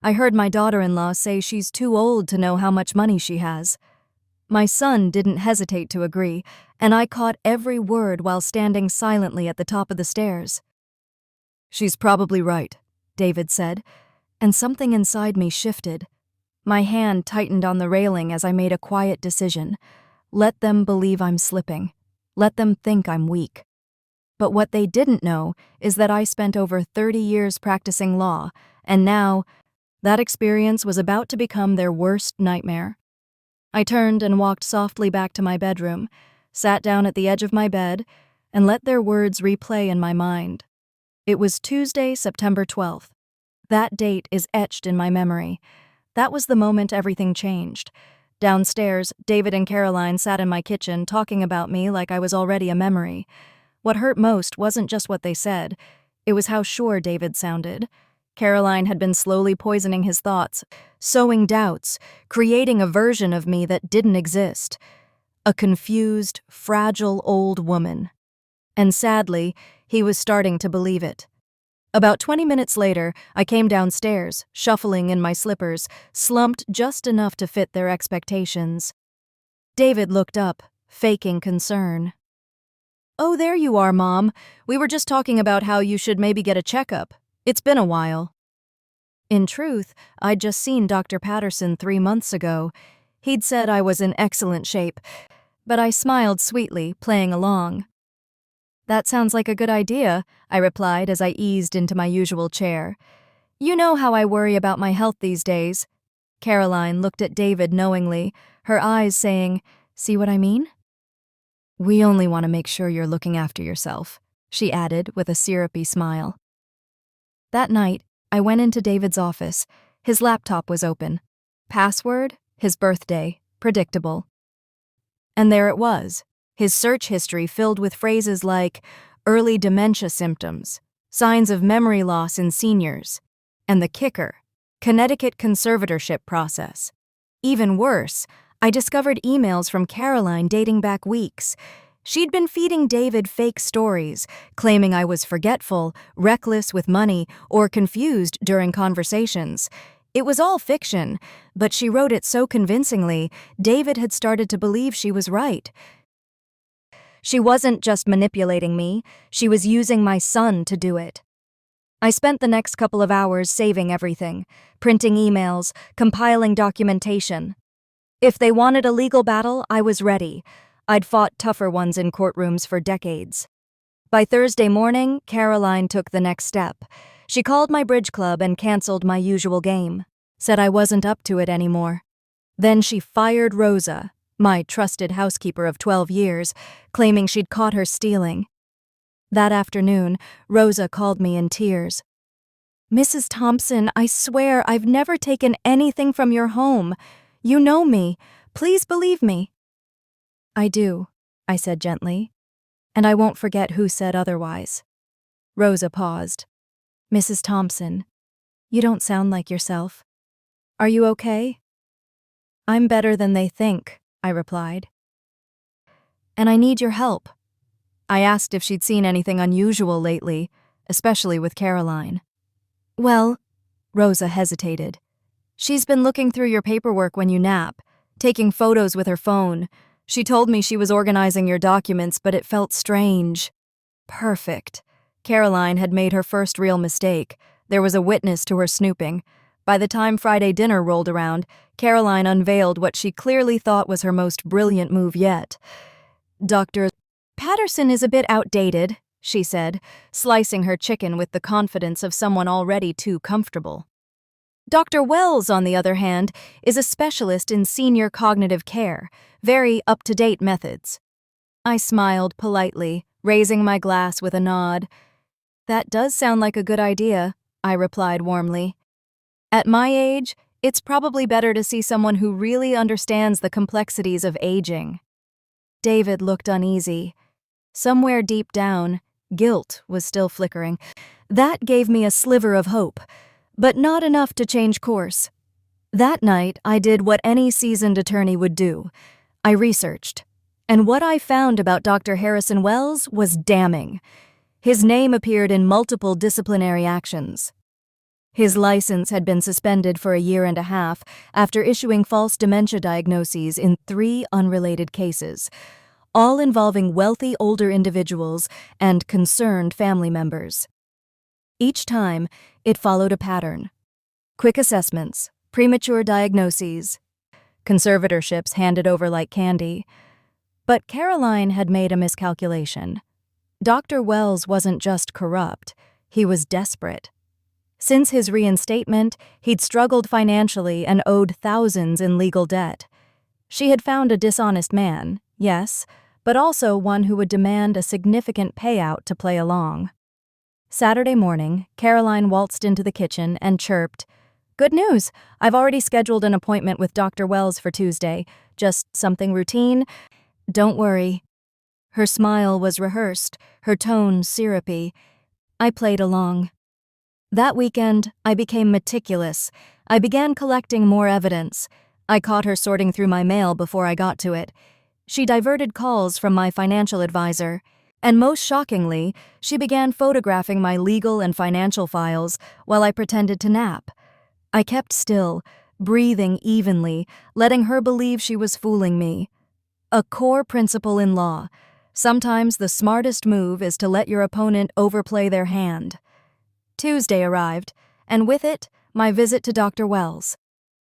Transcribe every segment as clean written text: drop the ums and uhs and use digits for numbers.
I heard my daughter-in-law say she's too old to know how much money she has. My son didn't hesitate to agree, and I caught every word while standing silently at the top of the stairs. "She's probably right," David said, and something inside me shifted. My hand tightened on the railing as I made a quiet decision. Let them believe I'm slipping. Let them think I'm weak. But what they didn't know is that I spent over 30 years practicing law, and now that experience was about to become their worst nightmare. I turned and walked softly back to my bedroom, sat down at the edge of my bed, and let their words replay in my mind. It was Tuesday, September 12th. That date is etched in my memory. That was the moment everything changed. Downstairs, David and Caroline sat in my kitchen talking about me like I was already a memory. What hurt most wasn't just what they said. It was how sure David sounded. Caroline had been slowly poisoning his thoughts, sowing doubts, creating a version of me that didn't exist. A confused, fragile old woman. And sadly, he was starting to believe it. About 20 minutes later, I came downstairs, shuffling in my slippers, slumped just enough to fit their expectations. David looked up, faking concern. "Oh, there you are, Mom. We were just talking about how you should maybe get a checkup. It's been a while." In truth, I'd just seen Dr. Patterson 3 months ago. He'd said I was in excellent shape, but I smiled sweetly, playing along. "That sounds like a good idea," I replied as I eased into my usual chair. "You know how I worry about my health these days." Caroline looked at David knowingly, her eyes saying, "See what I mean?" "We only want to make sure you're looking after yourself," she added with a syrupy smile. That night, I went into David's office. His laptop was open. Password, his birthday, predictable. And there it was, his search history filled with phrases like early dementia symptoms, signs of memory loss in seniors, and the kicker, Connecticut conservatorship process. Even worse, I discovered emails from Caroline dating back weeks. She'd been feeding David fake stories, claiming I was forgetful, reckless with money, or confused during conversations. It was all fiction, but she wrote it so convincingly, David had started to believe she was right. She wasn't just manipulating me, she was using my son to do it. I spent the next couple of hours saving everything, printing emails, compiling documentation. If they wanted a legal battle, I was ready. I'd fought tougher ones in courtrooms for decades. By Thursday morning, Caroline took the next step. She called my bridge club and canceled my usual game, said I wasn't up to it anymore. Then she fired Rosa, my trusted housekeeper of 12 years, claiming she'd caught her stealing. That afternoon, Rosa called me in tears. "Mrs. Thompson, I swear I've never taken anything from your home. You know me. Please believe me." "I do," I said gently, "and I won't forget who said otherwise." Rosa paused. "Mrs. Thompson, you don't sound like yourself. Are you okay?" "I'm better than they think," I replied. "And I need your help." I asked if she'd seen anything unusual lately, especially with Caroline. "Well," Rosa hesitated. "She's been looking through your paperwork when you nap, taking photos with her phone. She told me she was organizing your documents, but it felt strange." Perfect. Caroline had made her first real mistake. There was a witness to her snooping. By the time Friday dinner rolled around, Caroline unveiled what she clearly thought was her most brilliant move yet. "Dr. Patterson is a bit outdated," she said, slicing her chicken with the confidence of someone already too comfortable. "Dr. Wells, on the other hand, is a specialist in senior cognitive care, very up-to-date methods." I smiled politely, raising my glass with a nod. "That does sound like a good idea," I replied warmly. "At my age, it's probably better to see someone who really understands the complexities of aging." David looked uneasy. Somewhere deep down, guilt was still flickering. That gave me a sliver of hope, but not enough to change course. That night, I did what any seasoned attorney would do. I researched, and what I found about Dr. Harrison Wells was damning. His name appeared in multiple disciplinary actions. His license had been suspended for a year and a half after issuing false dementia diagnoses in 3 unrelated cases, all involving wealthy older individuals and concerned family members. Each time, it followed a pattern: quick assessments, premature diagnoses, conservatorships handed over like candy. But Caroline had made a miscalculation. Dr. Wells wasn't just corrupt, he was desperate. Since his reinstatement, he'd struggled financially and owed thousands in legal debt. She had found a dishonest man, yes, but also one who would demand a significant payout to play along. Saturday morning, Caroline waltzed into the kitchen and chirped, "Good news! I've already scheduled an appointment with Dr. Wells for Tuesday. Just something routine. Don't worry." Her smile was rehearsed, her tone syrupy. I played along. That weekend, I became meticulous. I began collecting more evidence. I caught her sorting through my mail before I got to it. She diverted calls from my financial advisor, and most shockingly, she began photographing my legal and financial files while I pretended to nap. I kept still, breathing evenly, letting her believe she was fooling me. A core principle in law: sometimes the smartest move is to let your opponent overplay their hand. Tuesday arrived, and with it, my visit to Dr. Wells.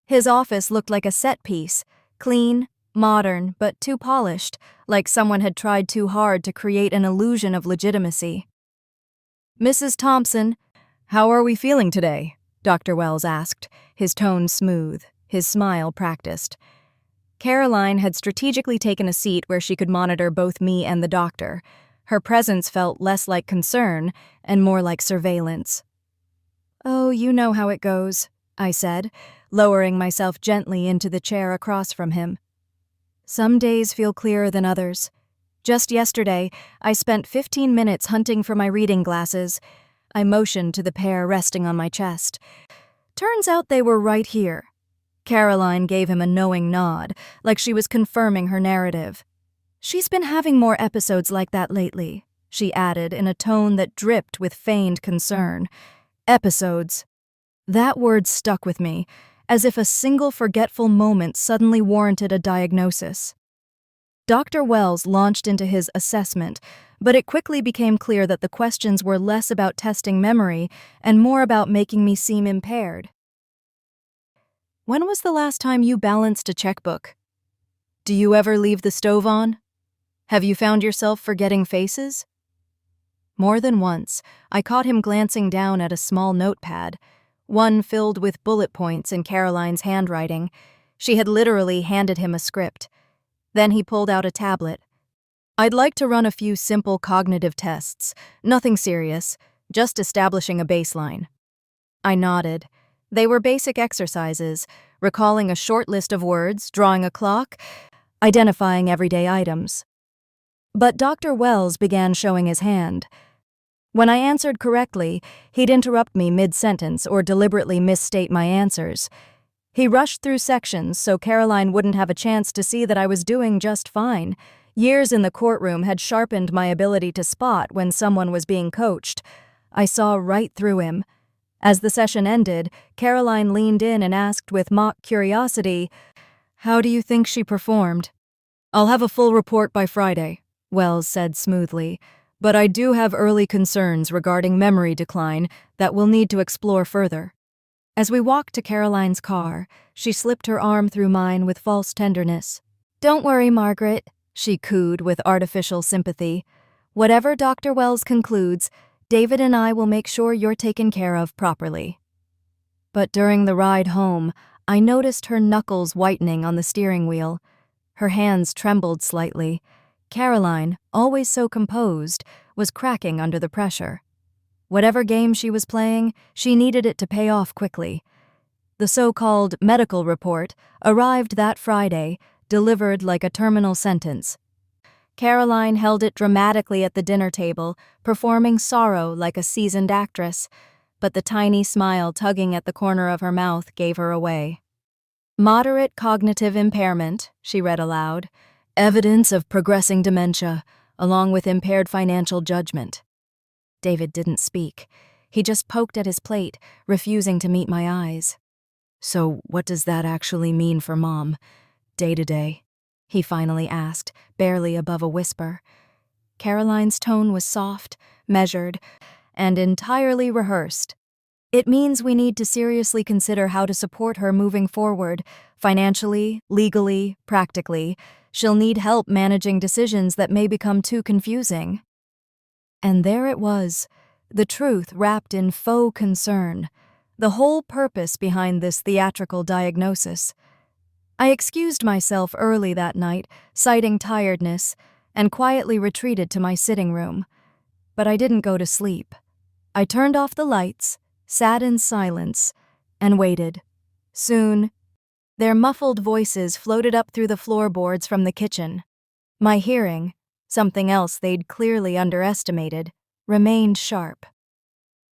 His office looked like a set piece, clean, modern, but too polished, like someone had tried too hard to create an illusion of legitimacy. "Mrs. Thompson, how are we feeling today?" Dr. Wells asked, his tone smooth, his smile practiced. Caroline had strategically taken a seat where she could monitor both me and the doctor. Her presence felt less like concern and more like surveillance. "Oh, you know how it goes," I said, lowering myself gently into the chair across from him. "Some days feel clearer than others. Just yesterday, I spent 15 minutes hunting for my reading glasses." I motioned to the pair resting on my chest. "Turns out they were right here." Caroline gave him a knowing nod, like she was confirming her narrative. "She's been having more episodes like that lately," she added in a tone that dripped with feigned concern. Episodes. That word stuck with me, as if a single forgetful moment suddenly warranted a diagnosis. Dr. Wells launched into his assessment, but it quickly became clear that the questions were less about testing memory and more about making me seem impaired. "When was the last time you balanced a checkbook? Do you ever leave the stove on? Have you found yourself forgetting faces?" More than once, I caught him glancing down at a small notepad, one filled with bullet points in Caroline's handwriting. She had literally handed him a script. Then he pulled out a tablet. "I'd like to run a few simple cognitive tests, nothing serious, just establishing a baseline." I nodded. They were basic exercises, recalling a short list of words, drawing a clock, identifying everyday items. But Dr. Wells began showing his hand. When I answered correctly, he'd interrupt me mid-sentence or deliberately misstate my answers. He rushed through sections so Caroline wouldn't have a chance to see that I was doing just fine. Years in the courtroom had sharpened my ability to spot when someone was being coached. I saw right through him. As the session ended, Caroline leaned in and asked with mock curiosity, "How do you think she performed?" "I'll have a full report by Friday," Wells said smoothly, "but I do have early concerns regarding memory decline that we'll need to explore further." As we walked to Caroline's car, she slipped her arm through mine with false tenderness. "Don't worry, Margaret," she cooed with artificial sympathy. "Whatever Dr. Wells concludes, David and I will make sure you're taken care of properly." But during the ride home, I noticed her knuckles whitening on the steering wheel. Her hands trembled slightly. Caroline, always so composed, was cracking under the pressure. Whatever game she was playing, she needed it to pay off quickly. The so-called medical report arrived that Friday, delivered like a terminal sentence. Caroline held it dramatically at the dinner table, performing sorrow like a seasoned actress, but the tiny smile tugging at the corner of her mouth gave her away. "Moderate cognitive impairment," she read aloud. "Evidence of progressing dementia, along with impaired financial judgment." David didn't speak. He just poked at his plate, refusing to meet my eyes. "So what does that actually mean for Mom, day to day?" he finally asked, barely above a whisper. Caroline's tone was soft, measured, and entirely rehearsed. "It means we need to seriously consider how to support her moving forward, financially, legally, practically. She'll need help managing decisions that may become too confusing." And there it was, the truth wrapped in faux concern, the whole purpose behind this theatrical diagnosis. I excused myself early that night, citing tiredness, and quietly retreated to my sitting room. But I didn't go to sleep. I turned off the lights, sat in silence, and waited. Soon, their muffled voices floated up through the floorboards from the kitchen. My hearing, something else they'd clearly underestimated, remained sharp.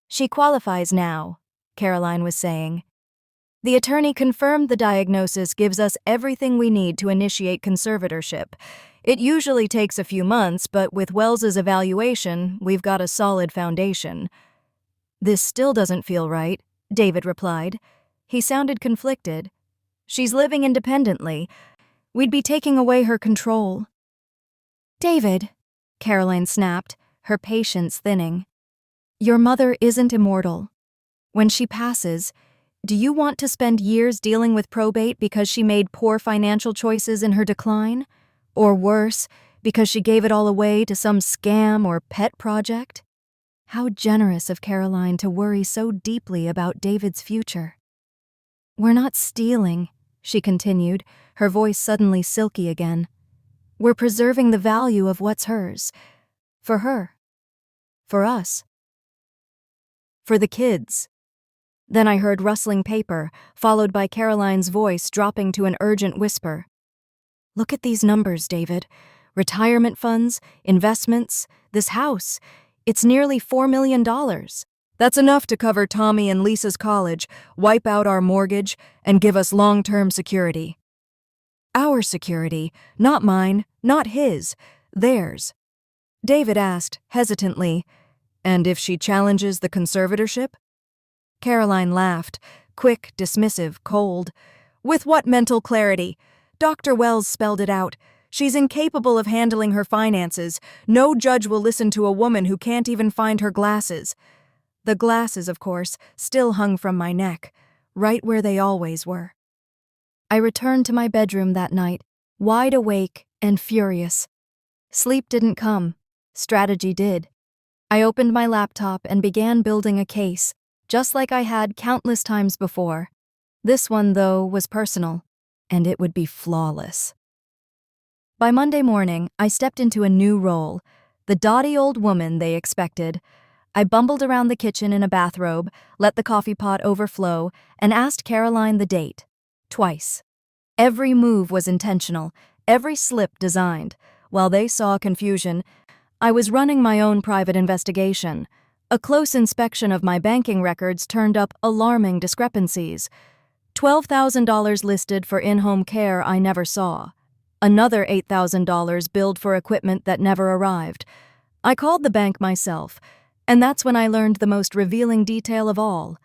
"She qualifies now," Caroline was saying. "The attorney confirmed the diagnosis gives us everything we need to initiate conservatorship. It usually takes a few months, but with Wells's evaluation, we've got a solid foundation." "This still doesn't feel right," David replied. He sounded conflicted. "She's living independently. We'd be taking away her control." "David," Caroline snapped, her patience thinning, "your mother isn't immortal. When she passes, do you want to spend years dealing with probate because she made poor financial choices in her decline? Or worse, because she gave it all away to some scam or pet project?" How generous of Caroline to worry so deeply about David's future. "We're not stealing," she continued, her voice suddenly silky again. "We're preserving the value of what's hers. For her. For us. For the kids." Then I heard rustling paper, followed by Caroline's voice dropping to an urgent whisper. "Look at these numbers, David. Retirement funds, investments, this house. It's nearly $4 million. That's enough to cover Tommy and Lisa's college, wipe out our mortgage, and give us long-term security." "Our security, not mine, not his, theirs." David asked, hesitantly, "And if she challenges the conservatorship?" Caroline laughed, quick, dismissive, cold. "With what mental clarity? Dr. Wells spelled it out. She's incapable of handling her finances. No judge will listen to a woman who can't even find her glasses." The glasses, of course, still hung from my neck, right where they always were. I returned to my bedroom that night, wide awake and furious. Sleep didn't come. Strategy did. I opened my laptop and began building a case, just like I had countless times before. This one, though, was personal, and it would be flawless. By Monday morning, I stepped into a new role, the dotty old woman they expected. I bumbled around the kitchen in a bathrobe, let the coffee pot overflow, and asked Caroline the date. Twice. Every move was intentional, every slip designed. While they saw confusion, I was running my own private investigation. A close inspection of my banking records turned up alarming discrepancies. $12,000 listed for in-home care I never saw. Another $8,000 billed for equipment that never arrived. I called the bank myself, and that's when I learned the most revealing detail of all.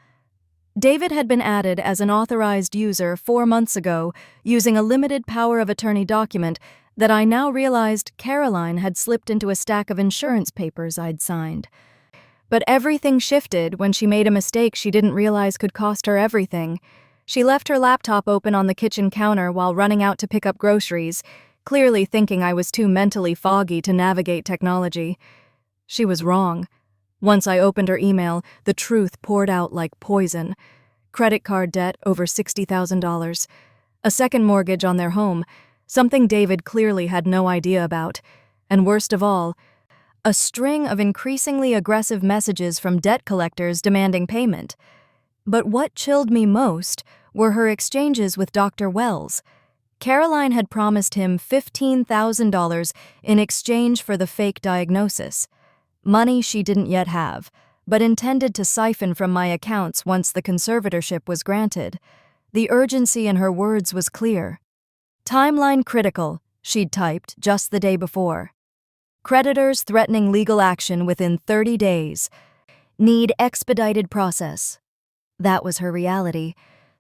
David had been added as an authorized user 4 months ago using a limited power of attorney document that I now realized Caroline had slipped into a stack of insurance papers I'd signed. But everything shifted when she made a mistake she didn't realize could cost her everything. She left her laptop open on the kitchen counter while running out to pick up groceries, clearly thinking I was too mentally foggy to navigate technology. She was wrong. Once I opened her email, the truth poured out like poison. Credit card debt over $60,000. A second mortgage on their home, something David clearly had no idea about. And worst of all, a string of increasingly aggressive messages from debt collectors demanding payment. But what chilled me most were her exchanges with Dr. Wells. Caroline had promised him $15,000 in exchange for the fake diagnosis. Money she didn't yet have, but intended to siphon from my accounts once the conservatorship was granted. The urgency in her words was clear. "Timeline critical," she'd typed just the day before. "Creditors threatening legal action within 30 days. Need expedited process. That was her reality.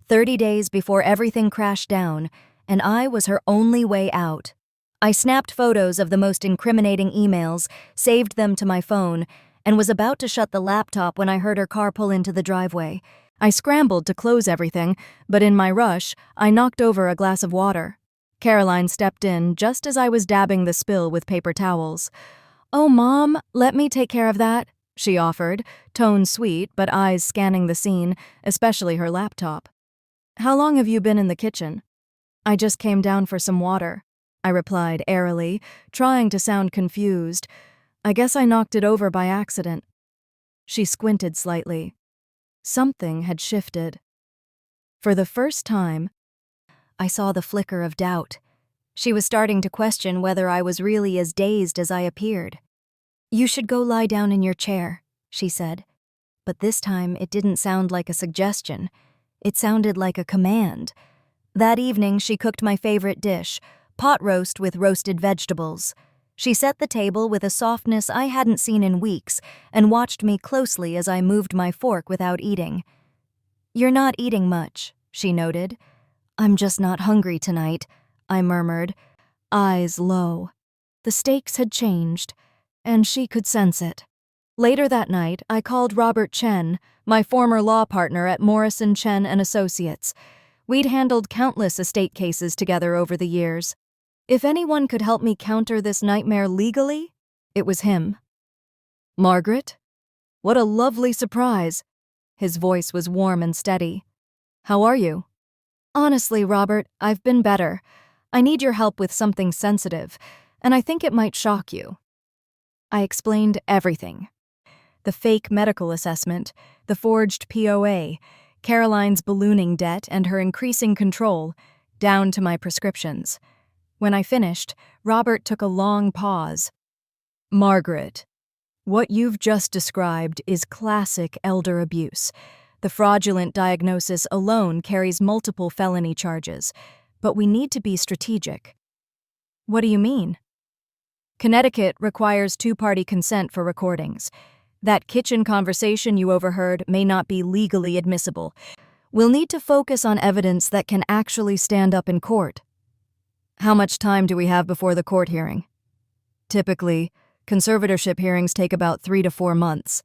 30 days before everything crashed down, and I was her only way out. I snapped photos of the most incriminating emails, saved them to my phone, and was about to shut the laptop when I heard her car pull into the driveway. I scrambled to close everything, but in my rush, I knocked over a glass of water. Caroline stepped in just as I was dabbing the spill with paper towels. "Oh, Mom, let me take care of that," she offered, tone sweet but eyes scanning the scene, especially her laptop. "How long have you been in the kitchen?" "I just came down for some water," I replied airily, trying to sound confused. "I guess I knocked it over by accident." She squinted slightly. Something had shifted. For the first time, I saw the flicker of doubt. She was starting to question whether I was really as dazed as I appeared. "You should go lie down in your chair," she said. But this time it didn't sound like a suggestion. It sounded like a command. That evening she cooked my favorite dish, pot roast with roasted vegetables. She set the table with a softness I hadn't seen in weeks and watched me closely as I moved my fork without eating. "You're not eating much," she noted. "I'm just not hungry tonight," I murmured, eyes low. The stakes had changed, and she could sense it. Later that night, I called Robert Chen, my former law partner at Morrison, Chen & Associates. We'd handled countless estate cases together over the years. If anyone could help me counter this nightmare legally, it was him. "Margaret? What a lovely surprise." His voice was warm and steady. "How are you?" "Honestly, Robert, I've been better. I need your help with something sensitive, and I think it might shock you." I explained everything. The fake medical assessment, the forged POA, Caroline's ballooning debt and her increasing control, down to my prescriptions. When I finished, Robert took a long pause. "Margaret, what you've just described is classic elder abuse. The fraudulent diagnosis alone carries multiple felony charges, but we need to be strategic." "What do you mean?" "Connecticut requires two-party consent for recordings. That kitchen conversation you overheard may not be legally admissible. We'll need to focus on evidence that can actually stand up in court." "How much time do we have before the court hearing?" "Typically, conservatorship hearings take about 3 to 4 months.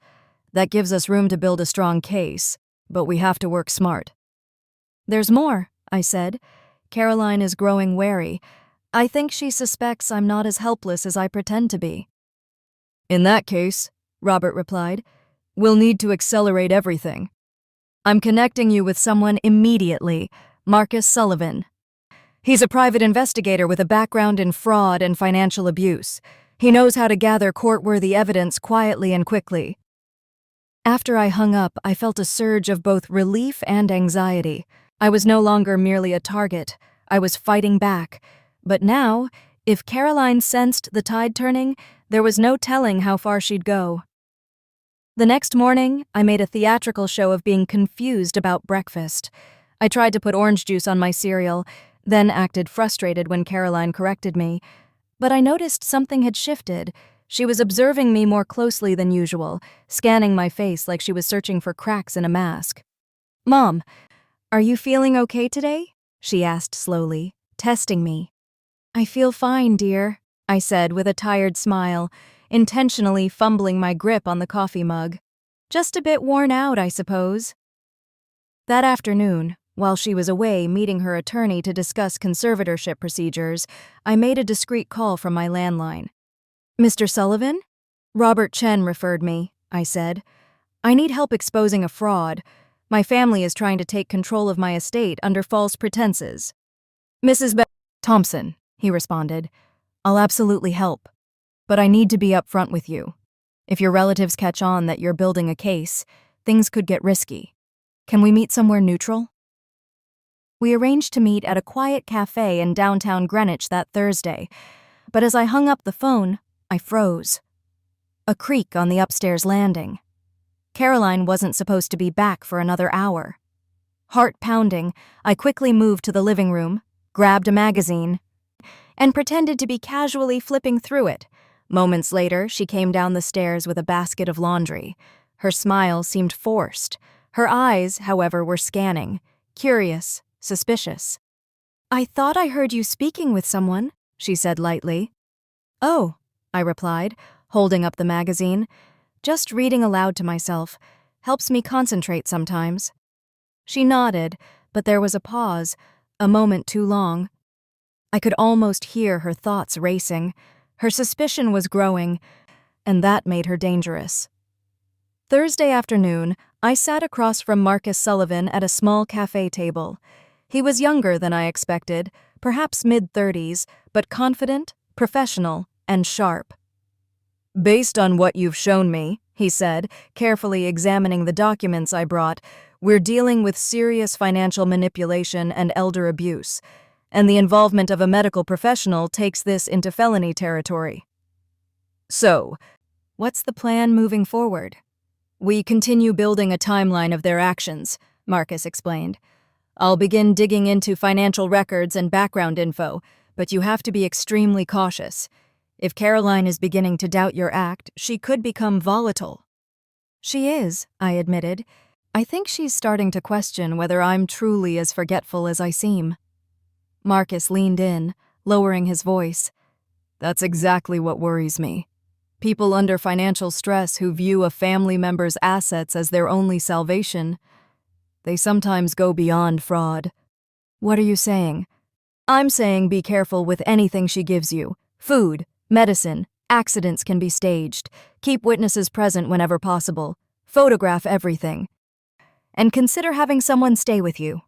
That gives us room to build a strong case, but we have to work smart." "There's more," I said. "Caroline is growing wary. I think she suspects I'm not as helpless as I pretend to be." "In that case," Robert replied, "we'll need to accelerate everything. I'm connecting you with someone immediately, Marcus Sullivan. He's a private investigator with a background in fraud and financial abuse. He knows how to gather court-worthy evidence quietly and quickly." After I hung up, I felt a surge of both relief and anxiety. I was no longer merely a target. I was fighting back. But now, if Caroline sensed the tide turning, there was no telling how far she'd go. The next morning, I made a theatrical show of being confused about breakfast. I tried to put orange juice on my cereal, then acted frustrated when Caroline corrected me. But I noticed something had shifted. She was observing me more closely than usual, scanning my face like she was searching for cracks in a mask. "Mom, are you feeling okay today?" she asked slowly, testing me. "I feel fine, dear," I said with a tired smile, intentionally fumbling my grip on the coffee mug. "Just a bit worn out, I suppose." That afternoon, while she was away meeting her attorney to discuss conservatorship procedures, I made a discreet call from my landline. "Mr. Sullivan?" "Robert Chen referred me," I said. "I need help exposing a fraud. My family is trying to take control of my estate under false pretenses." "Mrs. Thompson," he responded. "I'll absolutely help. But I need to be upfront with you. If your relatives catch on that you're building a case, things could get risky. Can we meet somewhere neutral?" We arranged to meet at a quiet cafe in downtown Greenwich that Thursday, but as I hung up the phone, I froze. A creak on the upstairs landing. Caroline wasn't supposed to be back for another hour. Heart pounding, I quickly moved to the living room, grabbed a magazine, and pretended to be casually flipping through it. Moments later, she came down the stairs with a basket of laundry. Her smile seemed forced. Her eyes, however, were scanning, curious, suspicious. "I thought I heard you speaking with someone," she said lightly. "Oh," I replied, holding up the magazine. "Just reading aloud to myself. Helps me concentrate sometimes." She nodded, but there was a pause, a moment too long. I could almost hear her thoughts racing. Her suspicion was growing, and that made her dangerous. Thursday afternoon, I sat across from Marcus Sullivan at a small cafe table. He was younger than I expected, perhaps mid-30s, but confident, professional, and sharp. "Based on what you've shown me," he said, carefully examining the documents I brought, "we're dealing with serious financial manipulation and elder abuse, and the involvement of a medical professional takes this into felony territory. So, what's the plan moving forward?" "We continue building a timeline of their actions," Marcus explained. "I'll begin digging into financial records and background info, but you have to be extremely cautious. If Caroline is beginning to doubt your act, she could become volatile." "She is," I admitted. "I think she's starting to question whether I'm truly as forgetful as I seem." Marcus leaned in, lowering his voice. "That's exactly what worries me. People under financial stress who view a family member's assets as their only salvation, they sometimes go beyond fraud." "What are you saying?" "I'm saying be careful with anything she gives you. Food, medicine, accidents can be staged. Keep witnesses present whenever possible. Photograph everything. And consider having someone stay with you."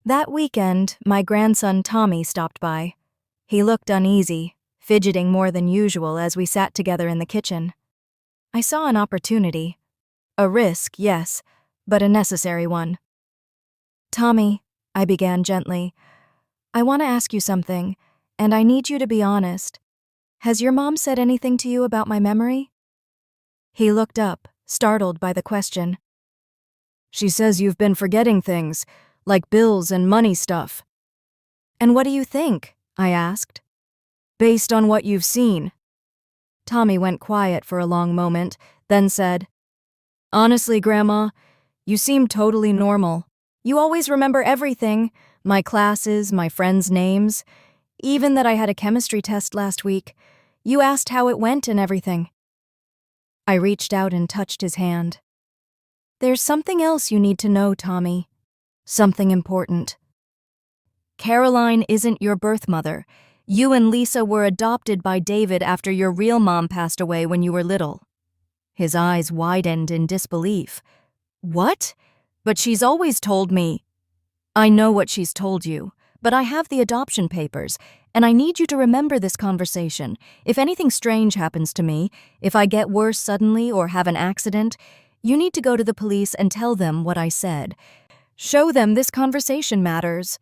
That weekend, my grandson Tommy stopped by. He looked uneasy, fidgeting more than usual as we sat together in the kitchen. I saw an opportunity. A risk, yes, but a necessary one. "Tommy," I began gently, "I want to ask you something, and I need you to be honest. Has your mom said anything to you about my memory?" He looked up, startled by the question. "She says you've been forgetting things, like bills and money stuff." "And what do you think?" I asked. "Based on what you've seen." Tommy went quiet for a long moment, then said, "Honestly, Grandma, you seem totally normal. You always remember everything, my classes, my friends' names, even that I had a chemistry test last week. You asked how it went and everything." I reached out and touched his hand. "There's something else you need to know, Tommy. Something important. Caroline isn't your birth mother. You and Lisa were adopted by David after your real mom passed away when you were little." His eyes widened in disbelief. "What? But she's always told me." "I know what she's told you, but I have the adoption papers, and I need you to remember this conversation. If anything strange happens to me, if I get worse suddenly or have an accident, you need to go to the police and tell them what I said. Show them this conversation matters."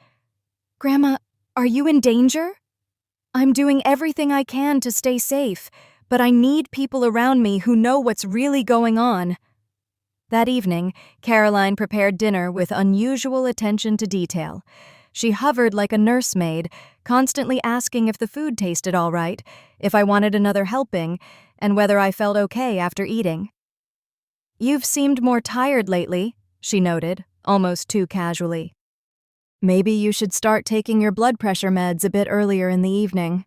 "Grandma, are you in danger?" "I'm doing everything I can to stay safe, but I need people around me who know what's really going on." That evening, Caroline prepared dinner with unusual attention to detail. She hovered like a nursemaid, constantly asking if the food tasted all right, if I wanted another helping, and whether I felt okay after eating. "You've seemed more tired lately," she noted, almost too casually. "Maybe you should start taking your blood pressure meds a bit earlier in the evening."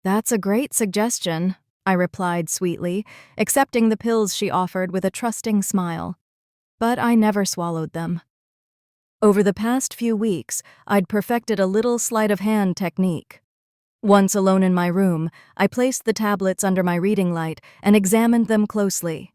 "That's a great suggestion," I replied sweetly, accepting the pills she offered with a trusting smile. But I never swallowed them. Over the past few weeks, I'd perfected a little sleight-of-hand technique. Once alone in my room, I placed the tablets under my reading light and examined them closely.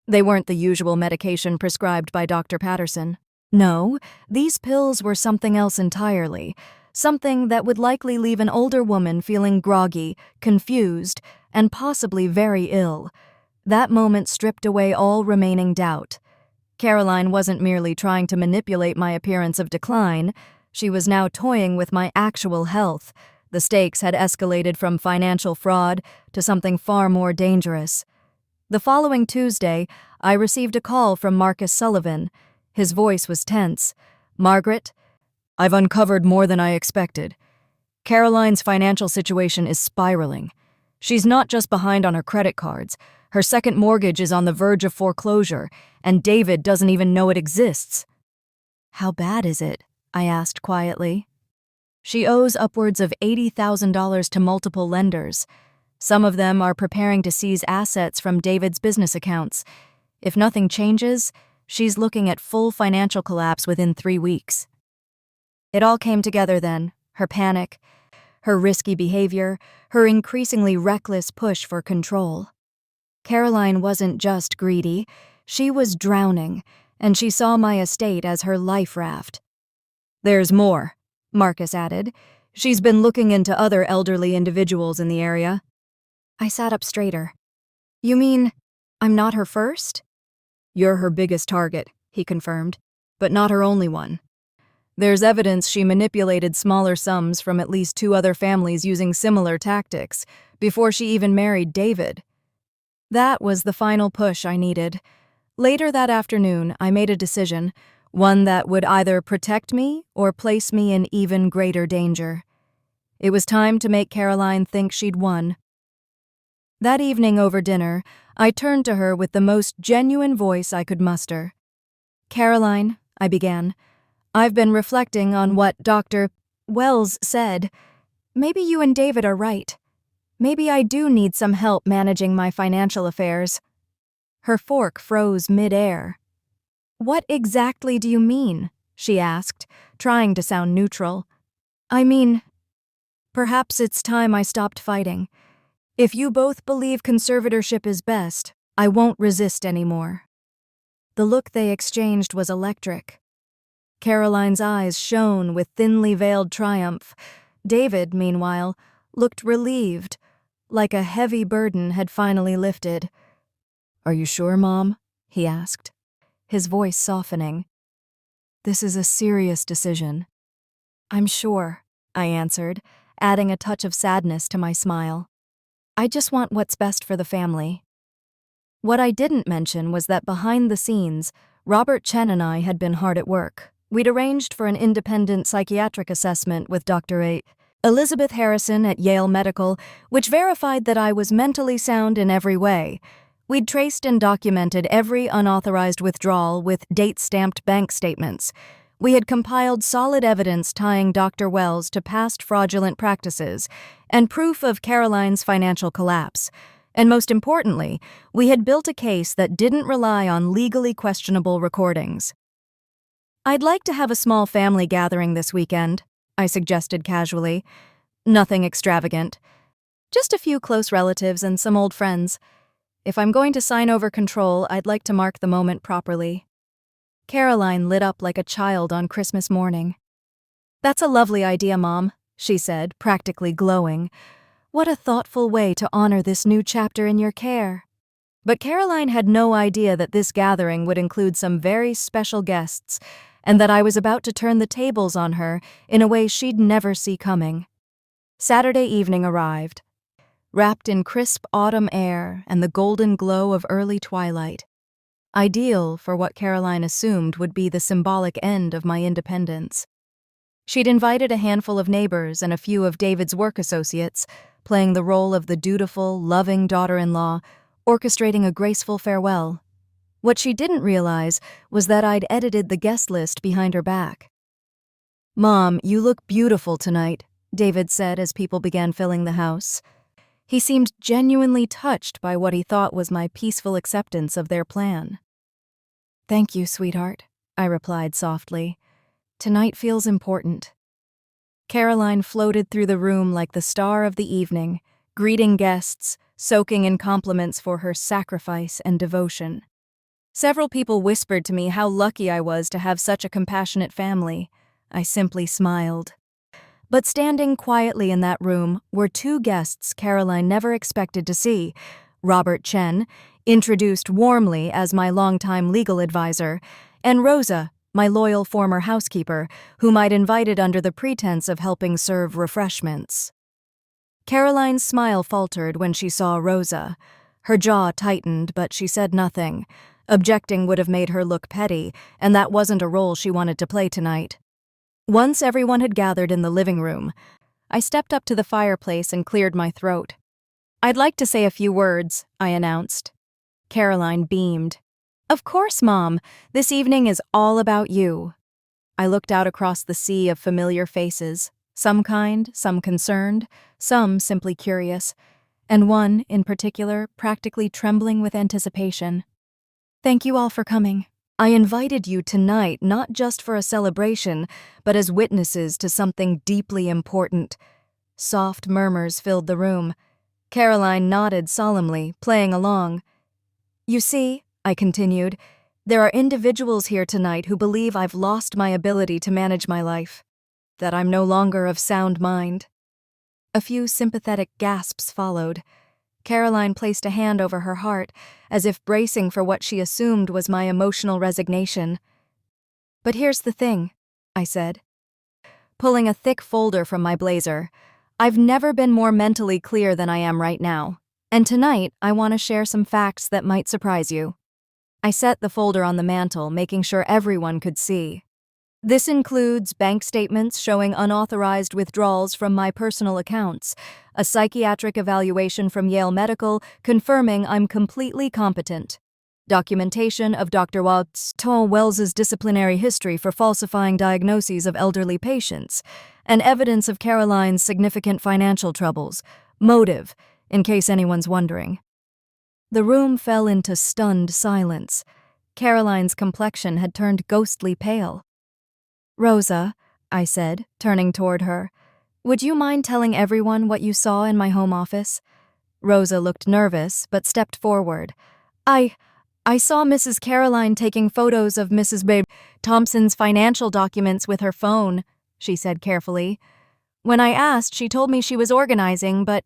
They weren't the usual medication prescribed by Dr. Patterson. No, these pills were something else entirely, something that would likely leave an older woman feeling groggy, confused, and possibly very ill. That moment stripped away all remaining doubt. Caroline wasn't merely trying to manipulate my appearance of decline. She was now toying with my actual health. The stakes had escalated from financial fraud to something far more dangerous. The following Tuesday, I received a call from Marcus Sullivan. His voice was tense. "Margaret, I've uncovered more than I expected. Caroline's financial situation is spiraling. She's not just behind on her credit cards. Her second mortgage is on the verge of foreclosure, and David doesn't even know it exists." "How bad is it?" I asked quietly. "She owes upwards of $80,000 to multiple lenders. Some of them are preparing to seize assets from David's business accounts. If nothing changes, she's looking at full financial collapse within 3 weeks." It all came together then, her panic, her risky behavior, her increasingly reckless push for control. Caroline wasn't just greedy, she was drowning, and she saw my estate as her life raft. "There's more," Marcus added. "She's been looking into other elderly individuals in the area." I sat up straighter. "You mean I'm not her first?" "You're her biggest target," he confirmed, "but not her only one. There's evidence she manipulated smaller sums from at least 2 other families using similar tactics before she even married David." That was the final push I needed. Later that afternoon, I made a decision, one that would either protect me or place me in even greater danger. It was time to make Caroline think she'd won. That evening over dinner, I turned to her with the most genuine voice I could muster. "Caroline," I began, "I've been reflecting on what Dr. Wells said. Maybe you and David are right. Maybe I do need some help managing my financial affairs." Her fork froze mid-air. "What exactly do you mean?" she asked, trying to sound neutral. "I mean, perhaps it's time I stopped fighting. If you both believe conservatorship is best, I won't resist anymore." The look they exchanged was electric. Caroline's eyes shone with thinly veiled triumph. David, meanwhile, looked relieved, like a heavy burden had finally lifted. "Are you sure, Mom?" he asked, his voice softening. "This is a serious decision." "I'm sure," I answered, adding a touch of sadness to my smile. "I just want what's best for the family." What I didn't mention was that behind the scenes, Robert Chen and I had been hard at work. We'd arranged for an independent psychiatric assessment with Dr. Elizabeth Harrison at Yale Medical, which verified that I was mentally sound in every way. We'd traced and documented every unauthorized withdrawal with date-stamped bank statements. We had compiled solid evidence tying Dr. Wells to past fraudulent practices and proof of Caroline's financial collapse. And most importantly, we had built a case that didn't rely on legally questionable recordings. "I'd like to have a small family gathering this weekend," I suggested casually. "Nothing extravagant. Just a few close relatives and some old friends. If I'm going to sign over control, I'd like to mark the moment properly." Caroline lit up like a child on Christmas morning. "That's a lovely idea, Mom," she said, practically glowing. "What a thoughtful way to honor this new chapter in your care." But Caroline had no idea that this gathering would include some very special guests, and that I was about to turn the tables on her in a way she'd never see coming. Saturday evening arrived, wrapped in crisp autumn air and the golden glow of early twilight. Ideal for what Caroline assumed would be the symbolic end of my independence. She'd invited a handful of neighbors and a few of David's work associates, playing the role of the dutiful, loving daughter-in-law, orchestrating a graceful farewell. What she didn't realize was that I'd edited the guest list behind her back. "Mom, you look beautiful tonight," David said as people began filling the house. He seemed genuinely touched by what he thought was my peaceful acceptance of their plan. "Thank you, sweetheart," I replied softly. "Tonight feels important." Caroline floated through the room like the star of the evening, greeting guests, soaking in compliments for her sacrifice and devotion. Several people whispered to me how lucky I was to have such a compassionate family. I simply smiled. But standing quietly in that room were 2 guests Caroline never expected to see: Robert Chen, introduced warmly as my longtime legal advisor, and Rosa, my loyal former housekeeper, whom I'd invited under the pretense of helping serve refreshments. Caroline's smile faltered when she saw Rosa. Her jaw tightened, but she said nothing. Objecting would have made her look petty, and that wasn't a role she wanted to play tonight. Once everyone had gathered in the living room, I stepped up to the fireplace and cleared my throat. "I'd like to say a few words," I announced. Caroline beamed. Of course, Mom. This evening is all about you. I looked out across the sea of familiar faces, some kind, some concerned, some simply curious, and one, in particular, practically trembling with anticipation. Thank you all for coming. I invited you tonight not just for a celebration, but as witnesses to something deeply important. Soft murmurs filled the room. Caroline nodded solemnly, playing along. You see, I continued, there are individuals here tonight who believe I've lost my ability to manage my life, that I'm no longer of sound mind. A few sympathetic gasps followed. Caroline placed a hand over her heart, as if bracing for what she assumed was my emotional resignation. But here's the thing, I said, pulling a thick folder from my blazer. I've never been more mentally clear than I am right now, and tonight I want to share some facts that might surprise you. I set the folder on the mantel, making sure everyone could see. This includes bank statements showing unauthorized withdrawals from my personal accounts, a psychiatric evaluation from Yale Medical confirming I'm completely competent, documentation of Dr. Wells's disciplinary history for falsifying diagnoses of elderly patients, and evidence of Caroline's significant financial troubles, motive, in case anyone's wondering. The room fell into stunned silence. Caroline's complexion had turned ghostly pale. Rosa, I said, turning toward her, would you mind telling everyone what you saw in my home office? Rosa looked nervous, but stepped forward. I saw Mrs. Caroline taking photos of Mrs. Babe Thompson's financial documents with her phone, she said carefully. When I asked, she told me she was organizing, but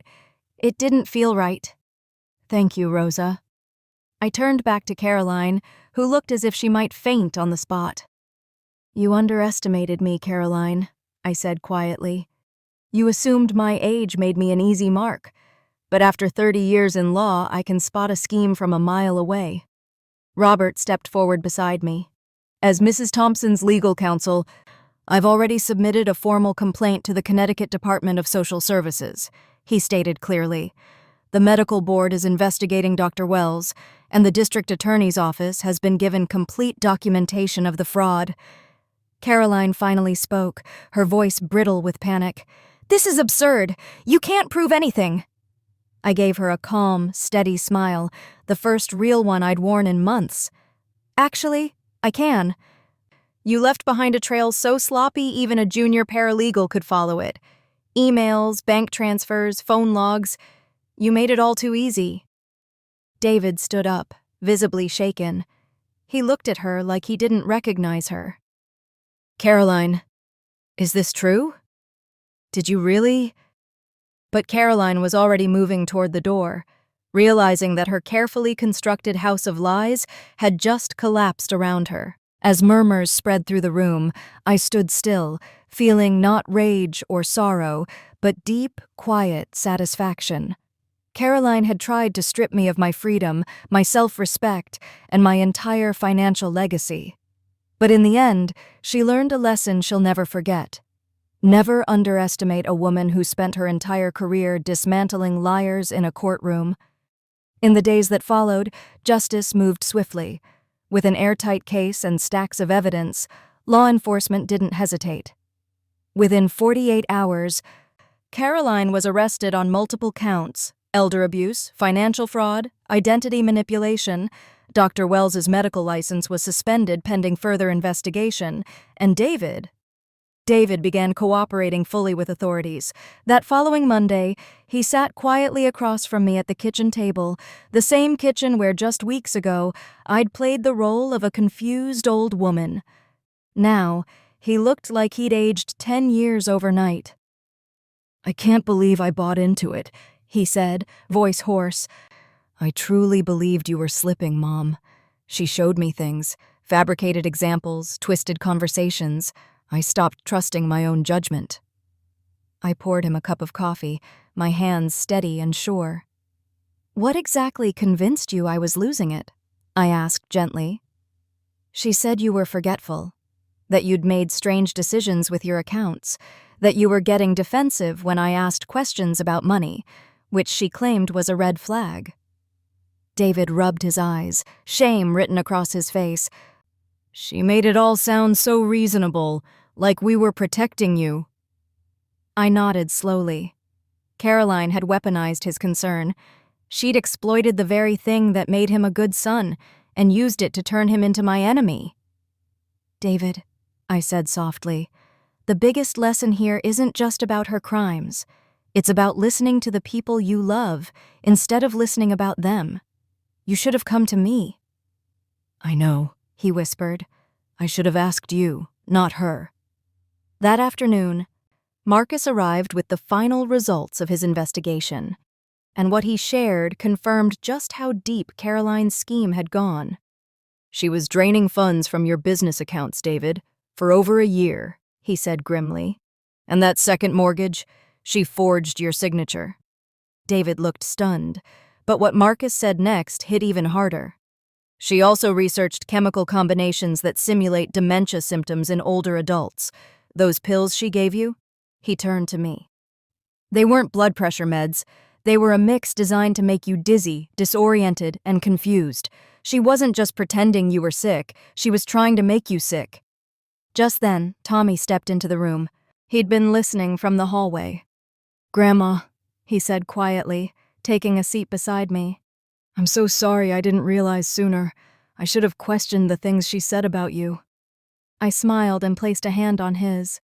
it didn't feel right. Thank you, Rosa. I turned back to Caroline, who looked as if she might faint on the spot. You underestimated me, Caroline, I said quietly. You assumed my age made me an easy mark, but after 30 years in law, I can spot a scheme from a mile away. Robert stepped forward beside me. As Mrs. Thompson's legal counsel, I've already submitted a formal complaint to the Connecticut Department of Social Services, he stated clearly. The medical board is investigating Dr. Wells, and the district attorney's office has been given complete documentation of the fraud. Caroline finally spoke, her voice brittle with panic. This is absurd. You can't prove anything. I gave her a calm, steady smile, the first real one I'd worn in months. Actually, I can. You left behind a trail so sloppy even a junior paralegal could follow it. Emails, bank transfers, phone logs. You made it all too easy. David stood up, visibly shaken. He looked at her like he didn't recognize her. Caroline, is this true? Did you really? But Caroline was already moving toward the door, realizing that her carefully constructed house of lies had just collapsed around her. As murmurs spread through the room, I stood still, feeling not rage or sorrow, but deep, quiet satisfaction. Caroline had tried to strip me of my freedom, my self-respect, and my entire financial legacy. But in the end, she learned a lesson she'll never forget. Never underestimate a woman who spent her entire career dismantling liars in a courtroom. In the days that followed, justice moved swiftly. With an airtight case and stacks of evidence, law enforcement didn't hesitate. Within 48 hours, Caroline was arrested on multiple counts: elder abuse, financial fraud, identity manipulation. Dr. Wells's medical license was suspended pending further investigation, and David began cooperating fully with authorities. That following Monday, he sat quietly across from me at the kitchen table, the same kitchen where just weeks ago I'd played the role of a confused old woman. Now, he looked like he'd aged 10 years overnight. I can't believe I bought into it, he said, voice hoarse. I truly believed you were slipping, Mom. She showed me things, fabricated examples, twisted conversations. I stopped trusting my own judgment. I poured him a cup of coffee, my hands steady and sure. What exactly convinced you I was losing it? I asked gently. She said you were forgetful, that you'd made strange decisions with your accounts, that you were getting defensive when I asked questions about money, which she claimed was a red flag. David rubbed his eyes, shame written across his face. She made it all sound so reasonable, like we were protecting you. I nodded slowly. Caroline had weaponized his concern. She'd exploited the very thing that made him a good son and used it to turn him into my enemy. David, I said softly, the biggest lesson here isn't just about her crimes. It's about listening to the people you love instead of listening about them. You should have come to me. I know, he whispered. I should have asked you, not her. That afternoon, Marcus arrived with the final results of his investigation, and what he shared confirmed just how deep Caroline's scheme had gone. She was draining funds from your business accounts, David, for over a year, he said grimly. And that second mortgage, she forged your signature. David looked stunned, but what Marcus said next hit even harder. She also researched chemical combinations that simulate dementia symptoms in older adults. Those pills she gave you? He turned to me. They weren't blood pressure meds. They were a mix designed to make you dizzy, disoriented, and confused. She wasn't just pretending you were sick, she was trying to make you sick. Just then, Tommy stepped into the room. He'd been listening from the hallway. Grandma, he said quietly, taking a seat beside me. I'm so sorry I didn't realize sooner. I should have questioned the things she said about you. I smiled and placed a hand on his.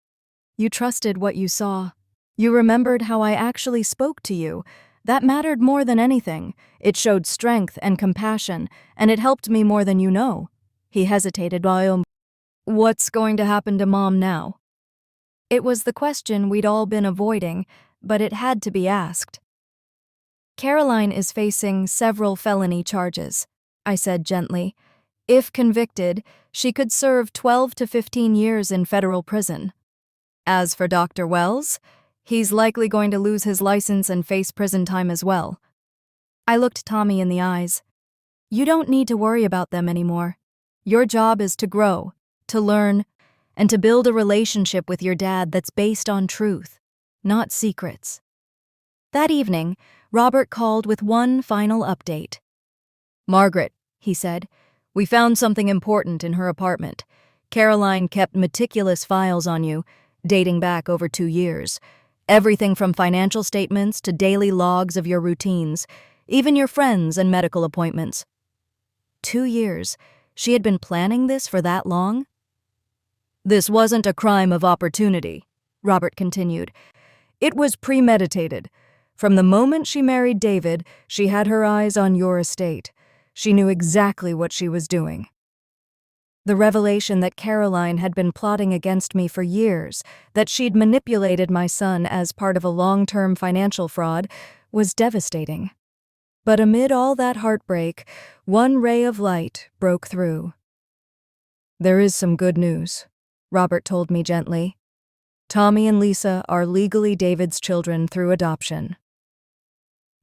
You trusted what you saw. You remembered how I actually spoke to you. That mattered more than anything. It showed strength and compassion, and it helped me more than you know. He hesitated while What's going to happen to Mom now? It was the question we'd all been avoiding, but it had to be asked. Caroline is facing several felony charges, I said gently. If convicted, she could serve 12 to 15 years in federal prison. As for Dr. Wells, he's likely going to lose his license and face prison time as well. I looked Tommy in the eyes. You don't need to worry about them anymore. Your job is to grow, to learn, and to build a relationship with your dad that's based on truth, not secrets. That evening, Robert called with one final update. Margaret, he said, we found something important in her apartment. Caroline kept meticulous files on you, dating back over 2 years. Everything from financial statements to daily logs of your routines, even your friends and medical appointments. 2 years. She had been planning this for that long? This wasn't a crime of opportunity, Robert continued. It was premeditated. From the moment she married David, she had her eyes on your estate. She knew exactly what she was doing. The revelation that Caroline had been plotting against me for years, that she'd manipulated my son as part of a long-term financial fraud, was devastating. But amid all that heartbreak, one ray of light broke through. There is some good news, Robert told me gently. Tommy and Lisa are legally David's children through adoption.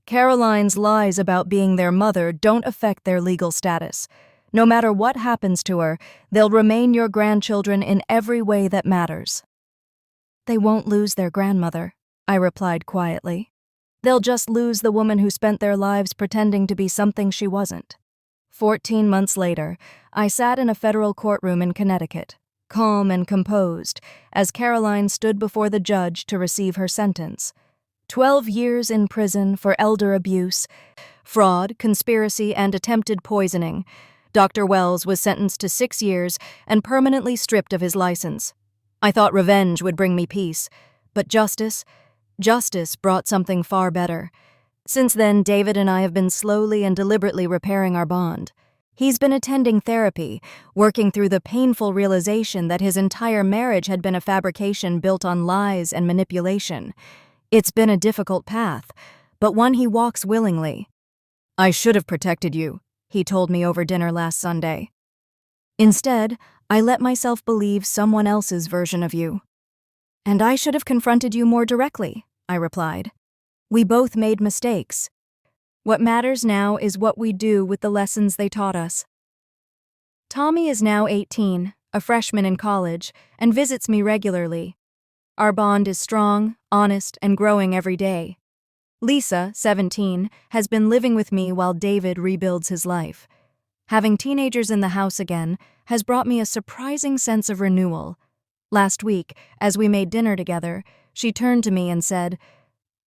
Caroline's lies about being their mother don't affect their legal status. No matter what happens to her, they'll remain your grandchildren in every way that matters. They won't lose their grandmother, I replied quietly. They'll just lose the woman who spent their lives pretending to be something she wasn't. 14 months later, I sat in a federal courtroom in Connecticut, calm and composed, as Caroline stood before the judge to receive her sentence. 12 years in prison for elder abuse, fraud, conspiracy, and attempted poisoning. Dr. Wells was sentenced to 6 years and permanently stripped of his license. I thought revenge would bring me peace, but justice brought something far better. Since then, David and I have been slowly and deliberately repairing our bond. He's been attending therapy, working through the painful realization that his entire marriage had been a fabrication built on lies and manipulation. It's been a difficult path, but one he walks willingly. I should have protected you, he told me over dinner last Sunday. Instead, I let myself believe someone else's version of you. And I should have confronted you more directly, I replied. We both made mistakes. What matters now is what we do with the lessons they taught us. Tommy is now 18, a freshman in college, and visits me regularly. Our bond is strong, honest, and growing every day. Lisa, 17, has been living with me while David rebuilds his life. Having teenagers in the house again has brought me a surprising sense of renewal. Last week, as we made dinner together, she turned to me and said,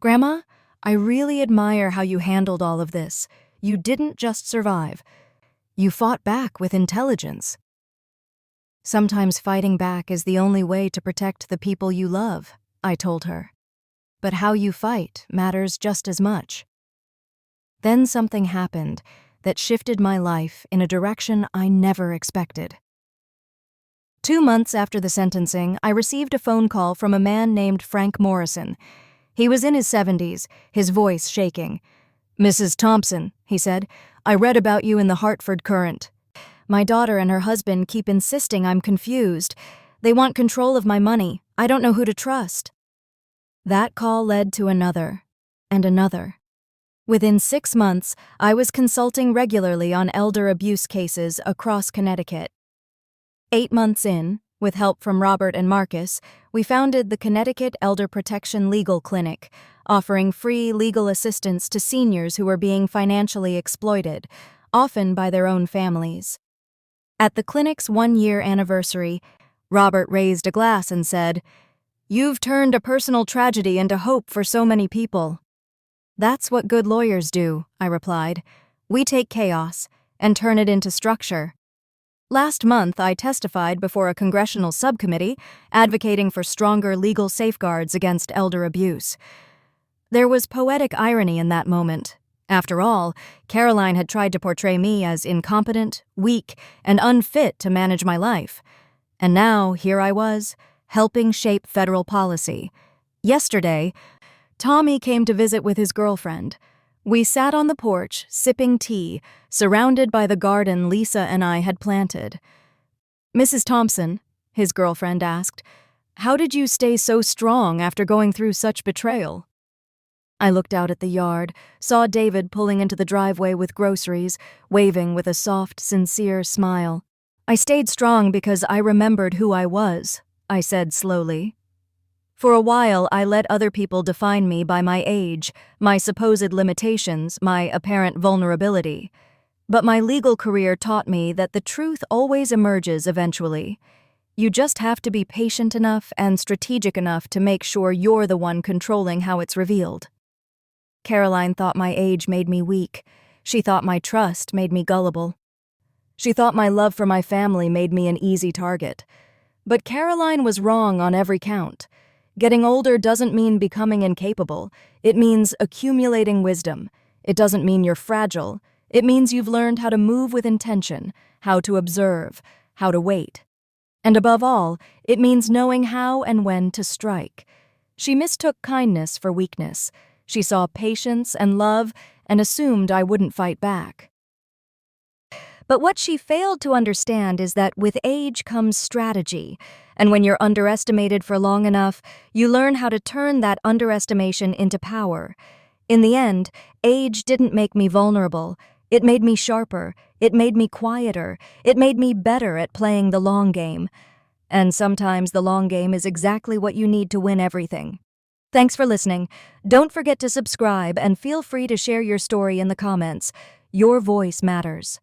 "Grandma, I really admire how you handled all of this. You didn't just survive. You fought back with intelligence." "Sometimes fighting back is the only way to protect the people you love," I told her. "But how you fight matters just as much." Then something happened that shifted my life in a direction I never expected. 2 months after the sentencing, I received a phone call from a man named Frank Morrison. He was in his 70s, his voice shaking. "Mrs. Thompson," he said, "I read about you in the Hartford Courant. My daughter and her husband keep insisting I'm confused. They want control of my money. I don't know who to trust." That call led to another, and another. Within 6 months, I was consulting regularly on elder abuse cases across Connecticut. 8 months in, with help from Robert and Marcus, we founded the Connecticut Elder Protection Legal Clinic, offering free legal assistance to seniors who were being financially exploited, often by their own families. At the clinic's 1-year anniversary, Robert raised a glass and said, "You've turned a personal tragedy into hope for so many people." "That's what good lawyers do," I replied. "We take chaos and turn it into structure." Last month, I testified before a congressional subcommittee advocating for stronger legal safeguards against elder abuse. There was poetic irony in that moment. After all, Caroline had tried to portray me as incompetent, weak, and unfit to manage my life. And now, here I was, helping shape federal policy. Yesterday, Tommy came to visit with his girlfriend. We sat on the porch, sipping tea, surrounded by the garden Lisa and I had planted. "Mrs. Thompson," his girlfriend asked, "how did you stay so strong after going through such betrayal?" I looked out at the yard, saw David pulling into the driveway with groceries, waving with a soft, sincere smile. "I stayed strong because I remembered who I was," I said slowly. "For a while, I let other people define me by my age, my supposed limitations, my apparent vulnerability. But my legal career taught me that the truth always emerges eventually. You just have to be patient enough and strategic enough to make sure you're the one controlling how it's revealed." Caroline thought my age made me weak. She thought my trust made me gullible. She thought my love for my family made me an easy target. But Caroline was wrong on every count. Getting older doesn't mean becoming incapable. It means accumulating wisdom. It doesn't mean you're fragile. It means you've learned how to move with intention, how to observe, how to wait. And above all, it means knowing how and when to strike. She mistook kindness for weakness. She saw patience and love and assumed I wouldn't fight back. But what she failed to understand is that with age comes strategy, and when you're underestimated for long enough, you learn how to turn that underestimation into power. In the end, age didn't make me vulnerable. It made me sharper. It made me quieter. It made me better at playing the long game. And sometimes the long game is exactly what you need to win everything. Thanks for listening. Don't forget to subscribe and feel free to share your story in the comments. Your voice matters.